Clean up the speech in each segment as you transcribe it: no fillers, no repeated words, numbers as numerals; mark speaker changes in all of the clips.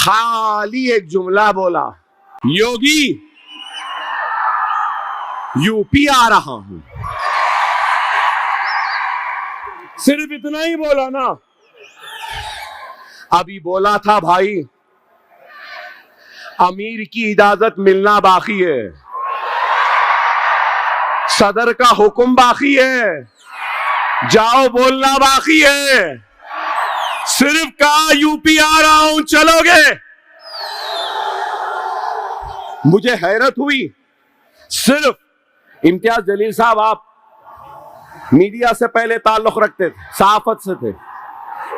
Speaker 1: खाली एक जुमला बोला, योगी यूपी आ रहा हूं। सिर्फ इतना ही बोला ना। अभी बोला था भाई अमीर की इजाजत मिलना बाकी है, सदर का हुक्म बाकी है, जाओ बोलना बाकी है। सिर्फ कहा यूपी आ रहा हूं, चलोगे? मुझे हैरत हुई। सिर्फ इम्तियाज जलील साहब, आप मीडिया से पहले ताल्लुक रखते थे, सहाफत से थे।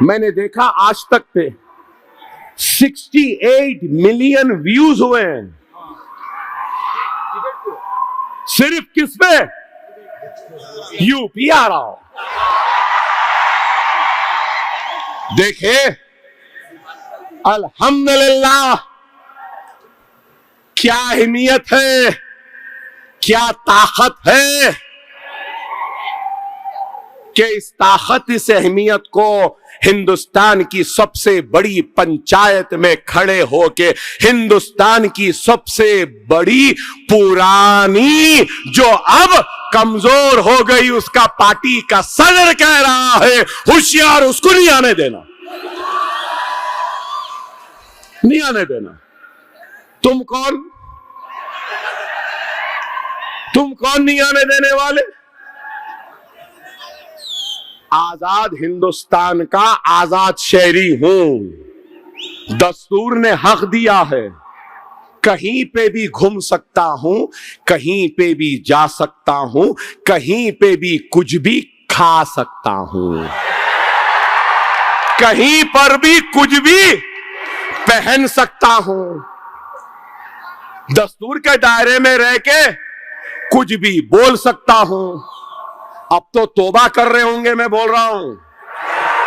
Speaker 1: मैंने देखा आज तक पे 68 मिलियन व्यूज हुए हैं। सिर्फ किस पे? यूपी आ रहा हूं। देखे, अल्हम्दुलिल्लाह, क्या अहमियत है, क्या ताकत है कि इस ताकत, इस अहमियत को हिंदुस्तान की सबसे बड़ी पंचायत में खड़े होके, हिंदुस्तान की सबसे बड़ी पुरानी, जो अब कमजोर हो गई, उसका पार्टी का सदर कह रहा है होशियार, उसको नहीं आने देना, नहीं आने देना। तुम कौन नहीं आने देने वाले? आजाद हिंदुस्तान का आजाद शहरी हूं। दस्तूर ने हक दिया है, कहीं पे भी घूम सकता हूं, कहीं पे भी जा सकता हूं, कहीं पे भी कुछ भी खा सकता हूं, कहीं पर भी कुछ भी पहन सकता हूं। दस्तूर के दायरे में रह के कुछ भी बोल सकता हूं। अब तो तौबा कर रहे होंगे, मैं बोल रहा हूं,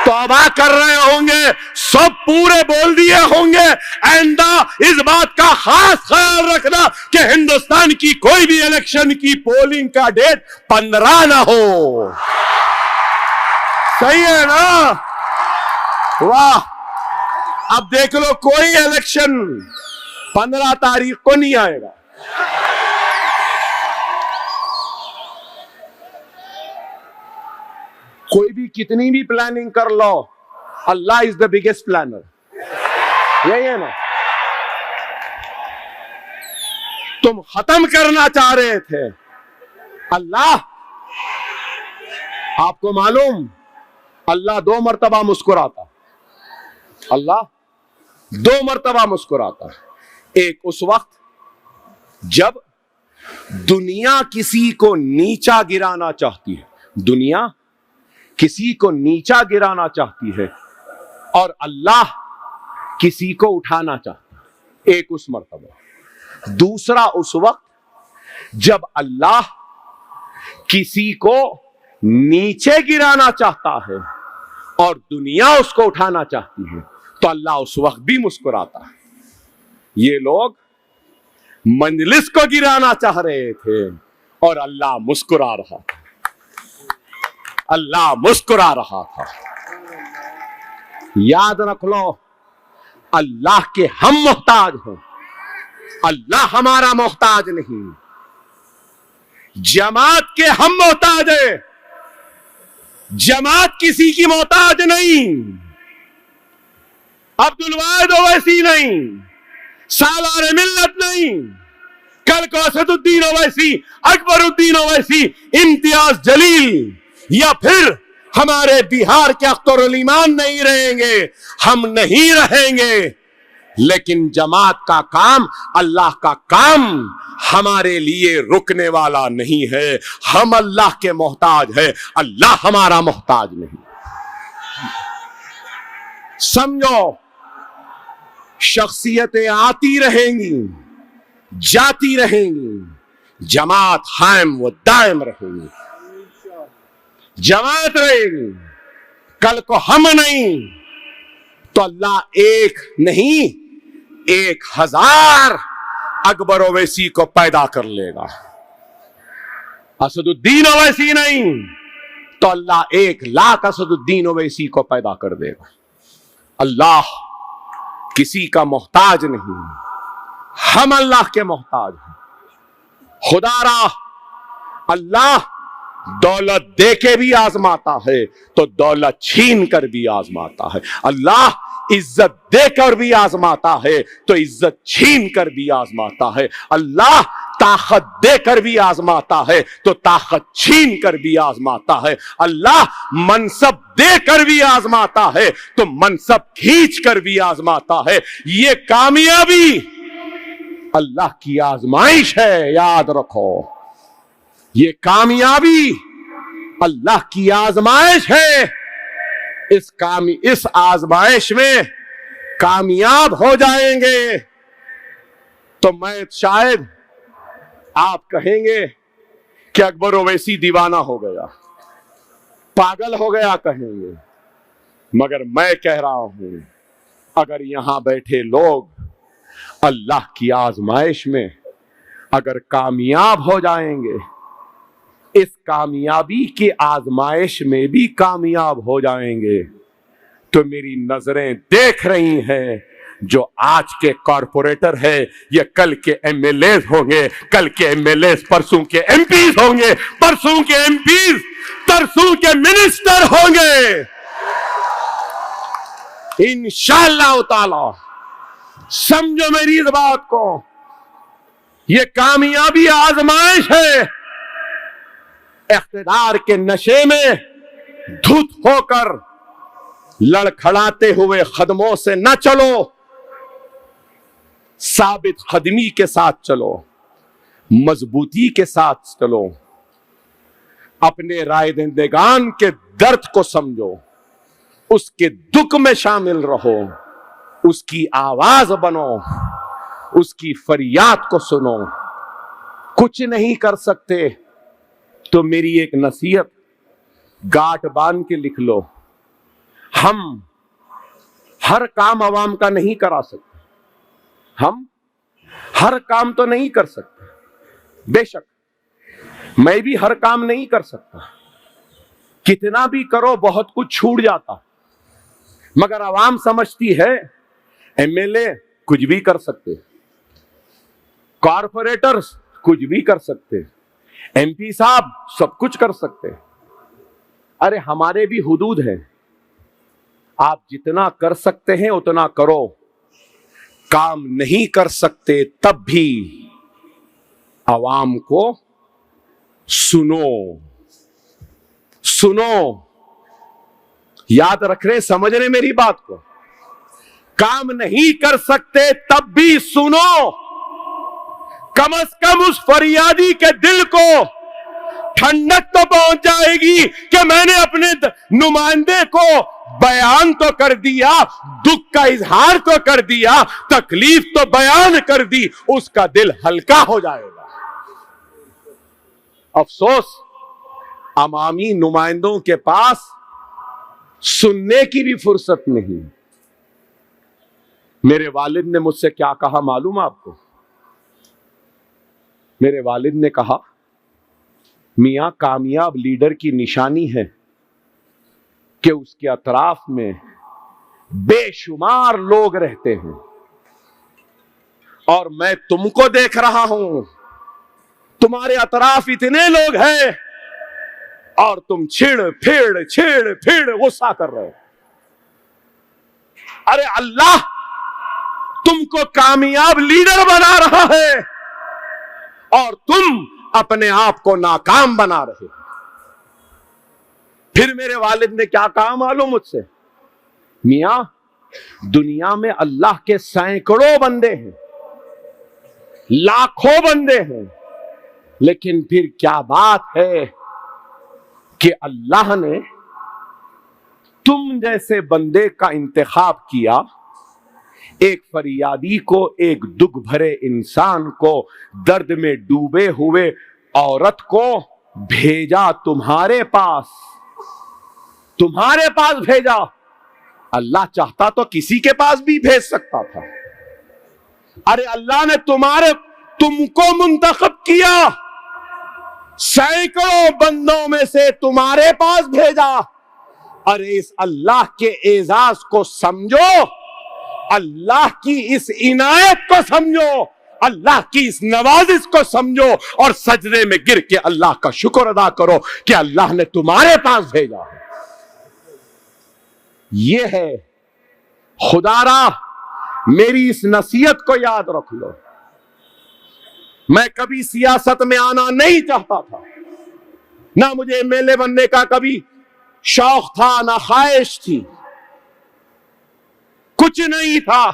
Speaker 1: तौबा कर रहे होंगे, सब पूरे बोल दिए होंगे। आइंदा इस बात का खास ख्याल रखना कि हिंदुस्तान की कोई भी इलेक्शन की पोलिंग का डेट 15 ना हो। सही है ना? वाह। अब देख लो, कोई इलेक्शन 15 तारीख को नहीं आएगा। कोई भी कितनी भी प्लानिंग कर लो, अल्लाह इज द बिगेस्ट प्लानर। यही है ना? तुम खत्म करना चाह रहे थे, अल्लाह, आपको मालूम, अल्लाह 2 मरतबा मुस्कुराता, अल्लाह 2 मरतबा मुस्कुराता। एक उस वक्त जब दुनिया किसी को नीचा गिराना चाहती है, दुनिया किसी को नीचा गिराना चाहती है, और अल्लाह किसी को उठाना चाहता है। एक उस मर्तबा। दूसरा उस वक्त जब अल्लाह किसी को नीचे गिराना चाहता है और दुनिया उसको उठाना चाहती है, तो अल्लाह उस वक्त भी मुस्कुराता है। ये लोग मंजलिस को गिराना चाह रहे थे और अल्लाह मुस्कुरा रहा था, अल्लाह मुस्कुरा रहा था। याद रख लो, अल्लाह के हम मोहताज हैं, अल्लाह हमारा मोहताज नहीं। जमात के हम मोहताज हैं, जमात किसी की मोहताज नहीं। अब्दुल वाहिद ओवैसी नहीं, सालार मिल्लत नहीं, कल को असदुद्दीन ओवैसी, अकबरुद्दीन ओवैसी, इम्तियाज जलील या फिर हमारे बिहार के अख्तरुल ईमान नहीं रहेंगे, हम नहीं रहेंगे। लेकिन जमात का काम, अल्लाह का काम हमारे लिए रुकने वाला नहीं है। हम अल्लाह के मोहताज है, अल्लाह हमारा मोहताज नहीं। समझो, शख्सियतें आती रहेंगी, जाती रहेंगी, जमात कायम व दायम रहेगी, जमात रहेगी। कल को हम नहीं तो अल्लाह एक नहीं 1000 अकबर ओवैसी को पैदा कर लेगा। असदुद्दीन ओवैसी नहीं तो अल्लाह 1 लाख असदुद्दीन ओवैसी को पैदा कर देगा। अल्लाह किसी का मोहताज नहीं, हम अल्लाह के मोहताज हैं। खुदारा अल्लाह दौलत दे के भी आजमाता है तो दौलत छीन कर भी आजमाता है। अल्लाह इज्जत देकर भी आजमाता है तो इज्जत छीन कर भी आजमाता है। अल्लाह ताकत देकर भी आजमाता है तो ताकत छीन कर भी आजमाता है। अल्लाह मनसब देकर भी आजमाता है तो मनसब खींच कर भी आजमाता है। ये कामयाबी अल्लाह की आजमाइश है, याद रखो। ये कामयाबी अल्लाह की आजमाइश है। इस आजमाइश में कामयाब हो जाएंगे तो मैं शायद आप कहेंगे कि अकबर ओवैसी दीवाना हो गया, पागल हो गया कहेंगे, मगर मैं कह रहा हूं अगर यहां बैठे लोग अल्लाह की आजमाइश में अगर कामयाब हो जाएंगे, इस कामयाबी की आजमाइश में भी कामयाब हो जाएंगे, तो मेरी नजरें देख रही हैं जो आज के कॉरपोरेटर है ये कल के एमएलए होंगे, कल के एमएलए परसों के एमपीज होंगे, परसों के एमपीज तरसों के मिनिस्टर होंगे इंशाअल्लाह ताला। समझो मेरी इस बात को, ये कामयाबी आजमाइश है। इख्तिदार के नशे में धुत होकर लड़खड़ाते हुए कदमों से न चलो, साबित कदमी के साथ चलो, मजबूती के साथ चलो, अपने राय दहिंदगान के दर्द को समझो, उसके दुख में शामिल रहो, उसकी आवाज बनो, उसकी फरियाद को सुनो। कुछ नहीं कर सकते तो मेरी एक नसीहत गांठ बांध के लिख लो, हम हर काम अवाम का नहीं करा सकते, हम हर काम तो नहीं कर सकते, बेशक मैं भी हर काम नहीं कर सकता, कितना भी करो बहुत कुछ छूट जाता, मगर अवाम समझती है एमएलए कुछ भी कर सकते, कॉरपोरेटर्स कुछ भी कर सकते, एमपी साहब सब कुछ कर सकते। अरे हमारे भी हुदूद हैं, आप जितना कर सकते हैं उतना करो, काम नहीं कर सकते तब भी आवाम को सुनो, सुनो, याद रख रहे, समझ रहे मेरी बात को। काम नहीं कर सकते तब भी सुनो, कम से कम उस फरियादी के दिल को ठंडक तो पहुंच जाएगी कि मैंने अपने नुमाइंदे को बयान तो कर दिया, दुख का इजहार तो कर दिया, तकलीफ तो बयान कर दी, उसका दिल हल्का हो जाएगा। अफसोस अवामी नुमाइंदों के पास सुनने की भी फुर्सत नहीं। मेरे वालिद ने मुझसे क्या कहा मालूम आपको? मेरे वालिद ने कहा, मियां कामयाब लीडर की निशानी है कि उसके अतराफ में बेशुमार लोग रहते हैं, और मैं तुमको देख रहा हूं, तुम्हारे अतराफ इतने लोग हैं और तुम छिड़ फिड़ गुस्सा कर रहे हो। अरे अल्लाह तुमको कामयाब लीडर बना रहा है और तुम अपने आप को नाकाम बना रहे हो। फिर मेरे वालिद ने क्या कहा मालूम मुझसे? मियां दुनिया में अल्लाह के सैकड़ों बंदे हैं, लाखों बंदे हैं, लेकिन फिर क्या बात है कि अल्लाह ने तुम जैसे बंदे का इंतखाब किया, एक फरियादी को, एक दुख भरे इंसान को, दर्द में डूबे हुए औरत को भेजा तुम्हारे पास भेजा। अल्लाह चाहता तो किसी के पास भी भेज सकता था। अरे अल्लाह ने तुमको मुंतखब किया, सैकड़ों बंदों में से तुम्हारे पास भेजा। अरे इस अल्लाह के एजाज को समझो अल्लाह की इस इनायत को समझो, अल्लाह की इस नवाजिश को समझो और सजदे में गिर के अल्लाह का शुक्र अदा करो कि अल्लाह ने तुम्हारे पास भेजा है। ये है खुदारा, मेरी इस नसीहत को याद रख लो। मैं कभी सियासत में आना नहीं चाहता था, ना मुझे एमएलए बनने का कभी शौक था, ना ख्वाहिश थी, कुछ नहीं था,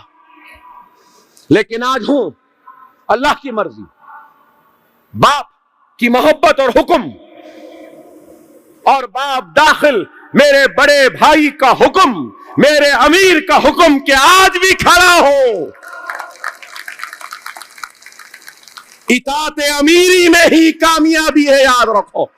Speaker 1: लेकिन आज हूं अल्लाह की मर्जी, बाप की मोहब्बत और हुक्म, और बाप दाखिल मेरे बड़े भाई का हुक्म, मेरे अमीर का हुक्म कि आज भी खड़ा हो। इताअत अमीरी में ही कामयाबी है, याद रखो।